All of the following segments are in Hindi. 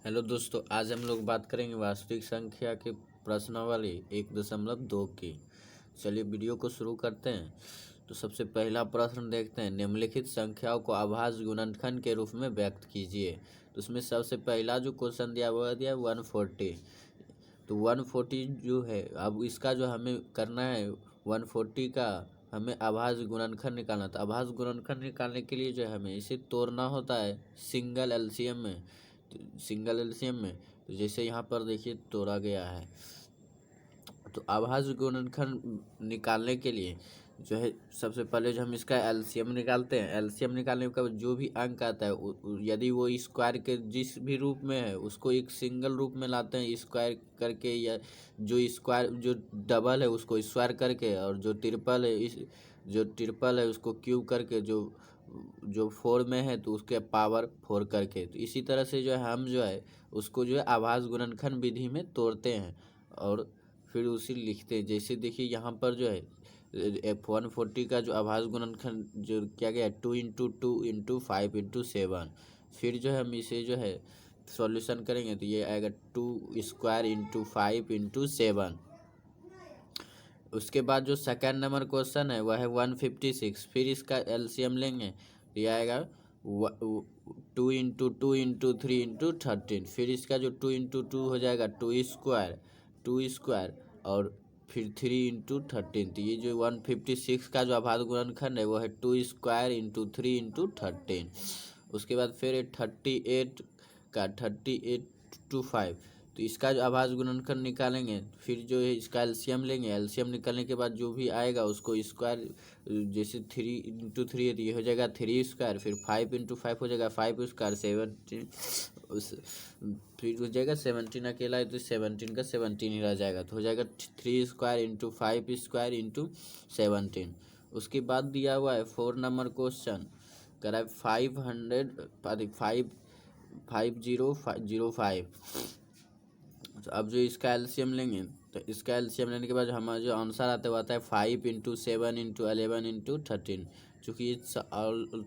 हेलो दोस्तों, आज हम लोग बात करेंगे वास्तविक संख्या के प्रश्नावली 1.2 की। चलिए वीडियो को शुरू करते हैं। तो सबसे पहला प्रश्न देखते हैं, निम्नलिखित संख्याओं को अभाज्य गुणनखंड के रूप में व्यक्त कीजिए। तो उसमें सबसे पहला जो क्वेश्चन दिया हुआ दिया 140। तो 140 जो है, अब इसका जो हमें करना है 140 का हमें अभाज्य गुणनखंड निकालना था। अभाज्य गुणनखंड निकालने के लिए जो है हमें इसे तोड़ना होता है सिंगल एलसीएम में। सिंगल एलसीएम में तो जैसे यहाँ पर देखिए तोड़ा गया है। तो अभाज्य गुणनखंड निकालने के लिए जो है सबसे पहले जो हम इसका एलसीएम निकालते हैं। एलसीएम निकालने का जो भी अंक आता है यदि वो स्क्वायर के जिस भी रूप में है उसको एक सिंगल रूप में लाते हैं स्क्वायर करके, या जो स्क्वायर जो डबल है उसको स्क्वायर करके, और जो ट्रिपल है उसको क्यूब करके, जो जो 4 में है तो उसके पावर 4 करके। तो इसी तरह से जो है हम जो है उसको जो है अभाज्य गुणनखंड विधि में तोड़ते हैं और फिर उसे लिखते हैं। जैसे देखिए यहाँ पर जो है F140 का जो अभाज्य गुणनखंड जो क्या गया 2 × 2 × 5 × 7। फिर जो है हम इसे जो है सॉल्यूशन करेंगे तो ये आएगा 2² × 5 × 7। उसके बाद जो सेकंड नंबर क्वेश्चन है वह है 156। फिर इसका एलसीएम लेंगे तो ये आएगा 2 × 2 × 3 × 13। फिर इसका जो 2 × 2 हो जाएगा 2² और फिर 3 × 13। तो ये जो 156 का जो अभाज्य गुणनखंड है वो है 2² × 3 × 13। उसके बाद फिर 38 का 38 × 5। तो इसका जो अभाज्य गुणनखंड निकालेंगे, फिर जो है इसका एलसीएम लेंगे। एलसीएम निकालने के बाद जो भी आएगा उसको स्क्वायर, जैसे 3 × 3 है तो ये हो जाएगा 3²। फिर 5 × 5 हो जाएगा 5²। 17 फिर हो जाएगा 17 अकेला है तो 17 का 17 ही रह जाएगा, तो हो जाएगा 3² × 5² × 17। उसके बाद दिया हुआ है 4 नंबर क्वेश्चन कह रहा है 5005। तो अब जो इसका एलसीएम लेंगे तो इसका एलसीएम लेने के बाद हमारा जो आंसर आता है वो आता है 5 × 7 × 11 × 13। चूँकि ये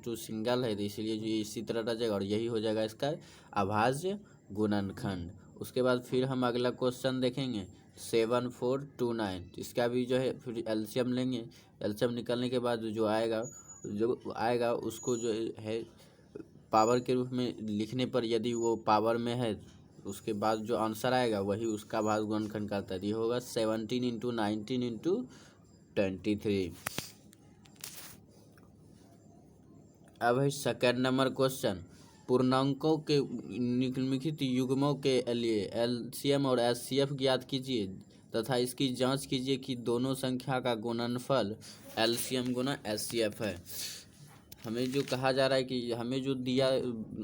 टू सिंगल है तो इसीलिए जो इसी तरह रह जाएगा और यही हो जाएगा इसका अभाज्य गुणनखंड। उसके बाद फिर हम अगला क्वेश्चन देखेंगे 7429। तो इसका भी जो है फिर एलसीएम लेंगे। एलसीएम निकालने के बाद जो आएगा उसको जो है पावर के रूप में लिखने पर, यदि वो पावर में है उसके बाद जो आंसर आएगा वही उसका अभाज्य गुणनखंड का ये होगा 17 × 19 × 23। अब है सेकंड नंबर क्वेश्चन, पूर्णांकों के निम्नलिखित युग्मों के लिए एलसीएम और एचसीएफ ज्ञात कीजिए तथा इसकी जांच कीजिए कि दोनों संख्या का गुणनफल एलसीएम गुना एचसीएफ है। हमें जो कहा जा रहा है कि हमें जो दिया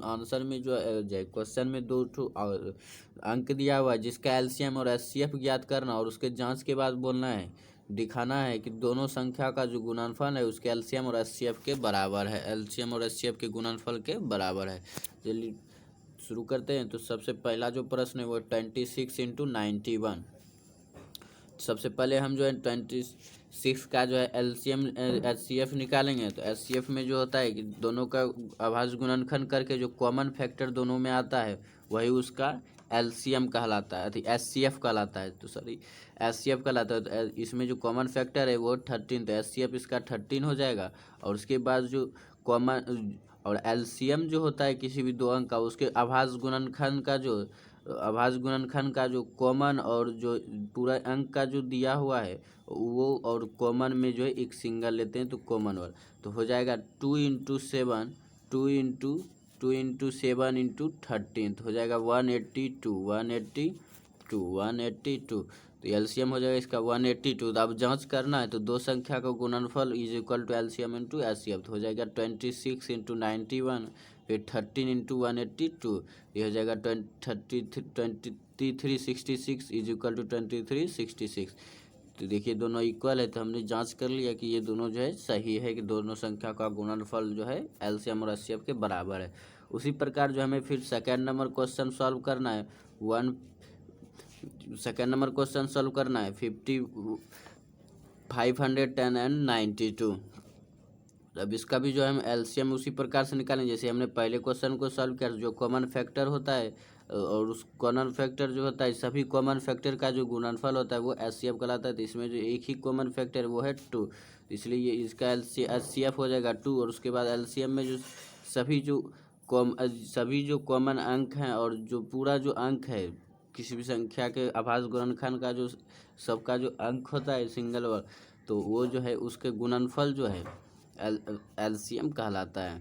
आंसर में जो क्वेश्चन में 2 अंक दिया हुआ है जिसका एलसीएम और एचसीएफ ज्ञात करना, और उसके जांच के बाद बोलना है दिखाना है कि दोनों संख्या का जो गुणनफल है उसके एलसीएम और एचसीएफ के बराबर है। एलसीएम और एचसीएफ के गुणनफल के बराबर है। चलिए शुरू करते हैं। तो सबसे पहला जो प्रश्न है वो 26 × 91। सबसे पहले हम जो है 26 का जो है एलसीएम एचसीएफ निकालेंगे। तो एचसीएफ में जो होता है कि दोनों का अभाज्य गुणनखंड करके जो कॉमन फैक्टर दोनों में आता है वही उसका एलसीएम कहलाता है, एचसीएफ कहलाता है। तो सॉरी एचसीएफ कहलाता है। तो इसमें जो कॉमन फैक्टर है वो 13, तो एचसीएफ इसका 13 हो जाएगा। और उसके बाद जो कॉमन और एलसीएम जो होता है किसी भी दो अंक का उसके अभाज्य गुणनखंड का जो कॉमन और जो पूरा अंक का जो दिया हुआ है वो, और कॉमन में जो है एक सिंगल लेते हैं तो कॉमन वाला, तो हो जाएगा 2 × 7 2 × 7 × 13 तो हो जाएगा 182। तो एलसीएम हो जाएगा इसका 182। तो अब जांच करना है तो दो संख्या का गुणनफल is equal to LCM × HCF, तो हो जाएगा 26 × 91 फिर 13 × 182, ये हो जाएगा 2366 इज इक्वल टू 2366। तो देखिए दोनों इक्वल है, तो हमने जांच कर लिया कि ये दोनों जो है सही है कि दोनों संख्या का गुणनफल जो है एलसीएम और एचसीएफ के बराबर है। उसी प्रकार जो हमें फिर सेकंड नंबर क्वेश्चन सॉल्व करना है 510 and 92। अब इसका भी जो है हम एलसीएम उसी प्रकार से निकालेंगे जैसे हमने पहले क्वेश्चन को सॉल्व किया। जो कॉमन फैक्टर होता है और उस कॉमन फैक्टर जो होता है सभी कॉमन फैक्टर का जो गुणनफल होता है वो एचसीएफ कहलाता है। तो इसमें जो एक ही कॉमन फैक्टर है वो है 2, इसलिए ये इसका एचसीएफ हो जाएगा 2। और उसके बाद एलसीएम में जो सभी जो कॉमन अंक हैं और जो पूरा जो अंक है किसी भी संख्या के आभाज्य गुणनखंड का जो सबका जो अंक होता है सिंगल वर्ग, तो वो जो है उसके गुणनफल जो है एलसीएम कहलाता है।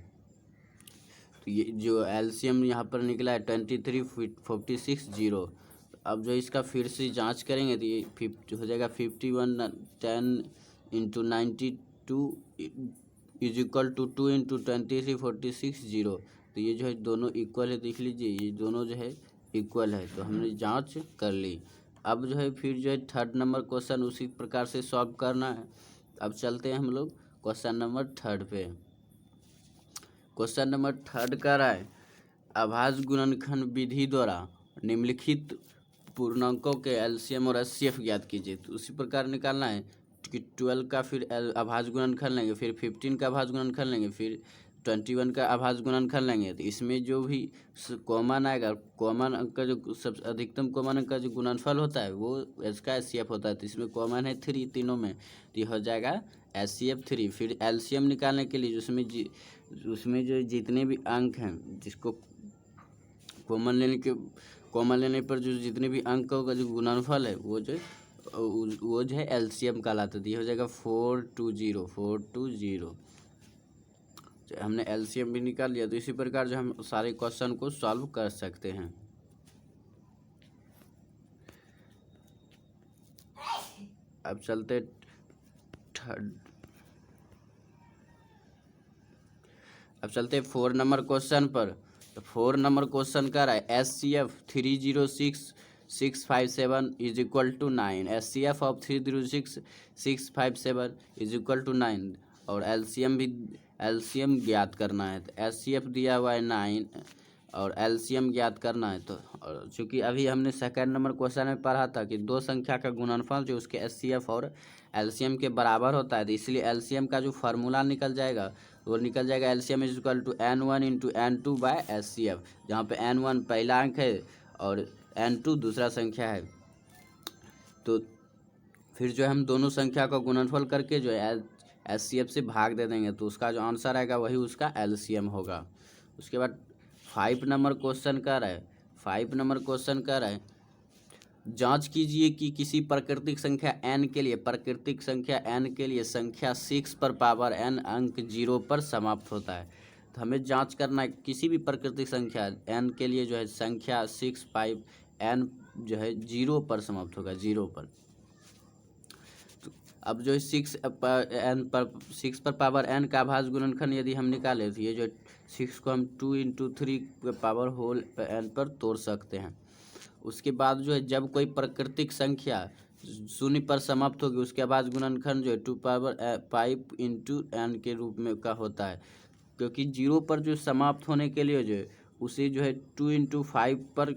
तो ये जो एलसीएम यहाँ पर निकला है 2346 अब जो इसका फिर से जांच करेंगे तो ये हो जाएगा 5110 into 92 is equal to 2 into 2346 तो ये जो है दोनों इक्वल है। देख लीजिए ये दोनों जो है इक्वल है, तो हमने जांच कर ली। अब जो है फिर जो है थर्ड नंबर क्वेश्चन उसी प्रकार से सॉल्व करना है। अब चलते हैं हम लोग क्वेश्चन नंबर थर्ड पे। क्वेश्चन नंबर थर्ड का रहा है आभाज्य गुणनखंड विधि द्वारा निम्नलिखित पूर्णांकों के एलसीएम और एचसीएफ ज्ञात कीजिए। तो उसी प्रकार निकालना है कि 12 का फिर आभाज्य गुणनखंड लेंगे, फिर 15 का आभाज्य गुणनखंड लेंगे, फिर 21 का आभाज्य गुणनखंड लेंगे। तो इसमें जो भी कॉमन आएगा, कॉमन अंक का जो सब अधिकतम कॉमन अंक का जो गुणनफल होता है वो इसका एचसीएफ होता है। तो इसमें कॉमन है 3 तीनों में, तो ये हो जाएगा एचसीएफ 3। फिर एलसीएम निकालने के लिए उसमें जो जितने भी अंक हैं जिसको कॉमन लेने पर जो जितने भी अंकों का जो गुणनफल है वो जो है एलसीएम कहलाता है। ये हो जाएगा 420। हमने एलसीएम भी निकाल लिया। तो इसी प्रकार जो हम सारे क्वेश्चन को सॉल्व कर सकते हैं। अब चलते अब चलते 4 नंबर क्वेश्चन पर। तो 4 नंबर क्वेश्चन का रहा है HCF 306657 is equal to 9। HCF of 306657 is equal to 9 और एलसीएम ज्ञात करना है। तो एचसीएफ दिया हुआ है 9 और एलसीएम ज्ञात करना है। तो चूँकि अभी हमने सेकंड नंबर क्वेश्चन में पढ़ा था कि दो संख्या का गुणनफल जो उसके एचसीएफ और एलसीएम के बराबर होता है, तो इसलिए एलसीएम का जो फार्मूला निकल जाएगा वो निकल जाएगा LCM is equal to n1 into n2 by HCF, जहाँ पे n1 पहला अंक है और n2 दूसरा संख्या है। तो फिर जो है हम दोनों संख्या का गुणनफल करके जो है एचसीएफ से भाग दे देंगे, तो उसका जो आंसर आएगा वही उसका एलसीएम होगा। उसके बाद 5 नंबर क्वेश्चन कर रहा है 5 नंबर क्वेश्चन कर रहा है जांच कीजिए कि किसी प्राकृतिक संख्या n के लिए संख्या 6 पर पावर n अंक 0 पर समाप्त होता है। तो हमें जांच करना है किसी भी प्राकृतिक संख्या n के लिए जो है संख्या 6 5 n जो है 0 पर समाप्त होगा, 0 पर। तो अब जो है 6 पर पावर n का आभाज्य गुणनखंड यदि हम निकाले तो ये जो 6 को हम 2 इंटू 3 पावर होल n पर तोड़ सकते हैं। उसके बाद जो है जब कोई प्राकृतिक संख्या 0 पर समाप्त होगी उसके बाद गुणनखंड जो है 2 पावर 5 इंटू n के रूप में का होता है, क्योंकि 0 पर जो समाप्त होने के लिए जो है उसे जो है 2 इंटू 5 पर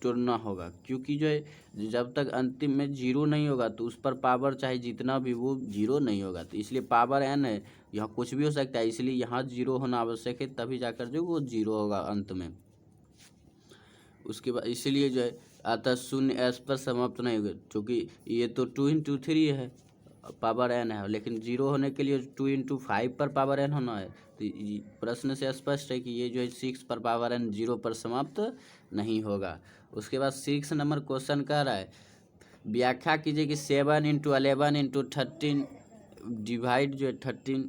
तोड़ना होगा, क्योंकि जो है जब तक अंतिम में 0 नहीं होगा तो उस पर पावर चाहे जितना भी वो 0 नहीं होगा। तो इसलिए पावर n है, यहाँ कुछ भी हो सकता है, इसलिए यहाँ 0 होना आवश्यक है, तभी जाकर जो वो 0 होगा अंत में। उसके बाद इसलिए जो है अतः 0 s पर समाप्त नहीं होगा, क्योंकि ये तो 2 इंटू 3 है पावर n है, लेकिन 0 होने के लिए 2 इंटू 5 पर पावर n होना है। तो प्रश्न से स्पष्ट है कि ये जो है 6 पर पावर n 0 पर समाप्त नहीं होगा। उसके बाद 6 नंबर क्वेश्चन कह रहा है व्याख्या कीजिए कि 7 इंटू 11 इंटू 13 डिवाइड जो है 13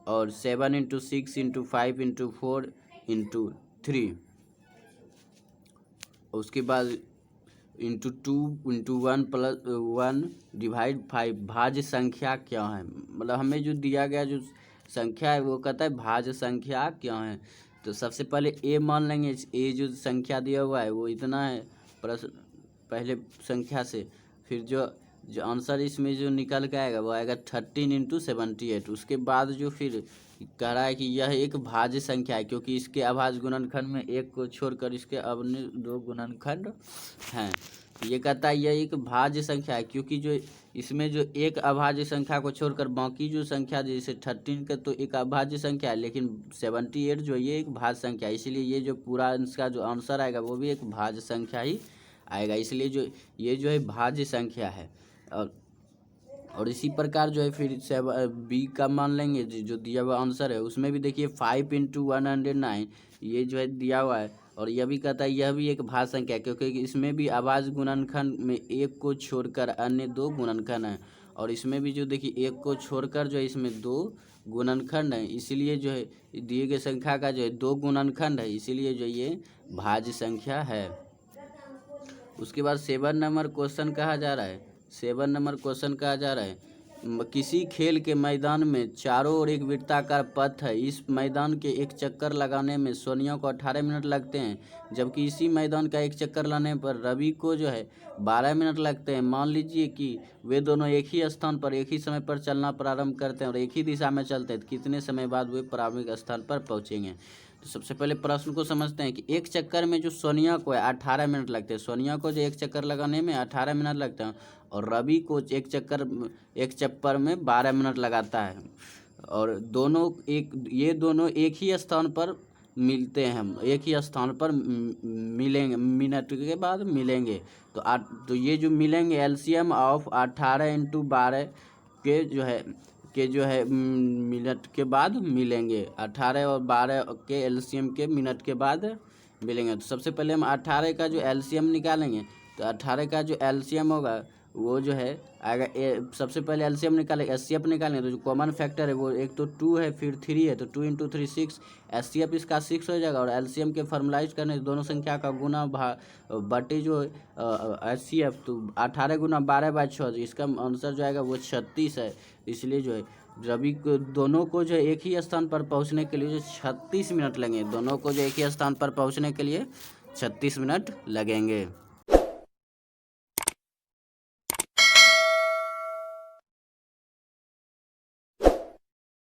और 7 इंटू 6 इंटू 5 इंटू 4 इंटू 3, उसके बाद इंटू 2 इंटू 1 प्लस 1 डिवाइड 5 भाज्य संख्या क्या है। मतलब हमें जो दिया गया जो संख्या है वो कहता है भाज्य संख्या क्या है। तो सबसे पहले ए मान लेंगे, ए जो संख्या दिया हुआ है वो इतना है प्रश्न पहले संख्या से। फिर जो आंसर इसमें जो निकल के आएगा वो आएगा 13 इंटू 78। उसके बाद जो फिर कह रहा है कि यह एक भाज्य संख्या है क्योंकि इसके अभाज्य गुणनखंड में एक को छोड़कर इसके अन्य दो गुणनखंड हैं। ये कहता है यह एक भाज्य संख्या है क्योंकि जो इसमें जो एक अभाज्य संख्या को छोड़कर बाकी जो संख्या जैसे 13 का तो एक अभाज्य संख्या है, लेकिन 78 जो ये एक भाज्य संख्या है, इसलिए ये जो पूरा इसका जो आंसर आएगा वो भी एक भाज्य संख्या ही आएगा, इसलिए जो ये जो है भाज्य संख्या है। और इसी प्रकार जो है फिर बी का मान लेंगे जो दिया हुआ आंसर है उसमें भी देखिए 5 × 109 ये जो है दिया हुआ है, और यह भी कहता है यह भी एक भाज्य संख्या है क्योंकि इसमें भी अभाज्य गुणनखंड में एक को छोड़कर अन्य दो गुणनखंड हैं, और इसमें भी जो देखिए एक को छोड़कर जो है इसमें दो गुणनखंड हैं, इसीलिए जो है दिए गए संख्या का जो है दो गुणनखंड है, इसीलिए जो ये भाज्य संख्या है। उसके बाद 7 नंबर क्वेश्चन कहा जा रहा है। 7 नंबर क्वेश्चन कहा जा रहा है किसी खेल के मैदान में चारों ओर एक वृत्ताकार पथ है। इस मैदान के एक चक्कर लगाने में सोनिया को 18 मिनट लगते हैं, जबकि इसी मैदान का एक चक्कर लगाने पर रवि को जो है 12 मिनट लगते हैं। मान लीजिए कि वे दोनों एक ही स्थान पर एक ही समय पर चलना प्रारंभ करते हैं और एक ही दिशा में चलते हैं, तो कितने समय बाद वे प्रारंभिक स्थान पर पहुँचेंगे। तो सबसे पहले प्रश्न को समझते हैं कि एक चक्कर में जो सोनिया को है 18 मिनट लगते हैं। सोनिया को जो एक चक्कर लगाने में 18 मिनट लगते हैं और रवि को एक चक्कर में 12 मिनट लगाता है, और ये दोनों एक ही स्थान पर मिलते हैं, एक ही स्थान पर मिलेंगे, मिनट के बाद मिलेंगे। तो ये जो मिलेंगे एलसीएम ऑफ 18 × 12 के जो है मिनट के बाद मिलेंगे। 18 और 12 के एलसीएम के मिनट के बाद मिलेंगे। तो सबसे पहले हम 18 का जो एलसीएम निकालेंगे, तो 18 का जो एलसीएम होगा वो जो है आएगा सबसे पहले एलसीएम निकालेंगे, एचसीएफ निकालेंगे, तो जो कॉमन फैक्टर है वो एक तो 2 है फिर 3 है, तो 2 × 3 6, एचसीएफ इसका 6 हो जाएगा, और एलसीएम के फॉर्मुलाइज करने से दोनों संख्या का गुना बटे जो एचसीएफ, तो 18 × 12/6, इसका आंसर जो आएगा वो 36 है। इसलिए जो है रवि को दोनों को जो एक ही स्थान पर पहुंचने के लिए जो 36 मिनट लगेंगे, दोनों को जो एक ही स्थान पर पहुंचने के लिए 36 मिनट लगेंगे।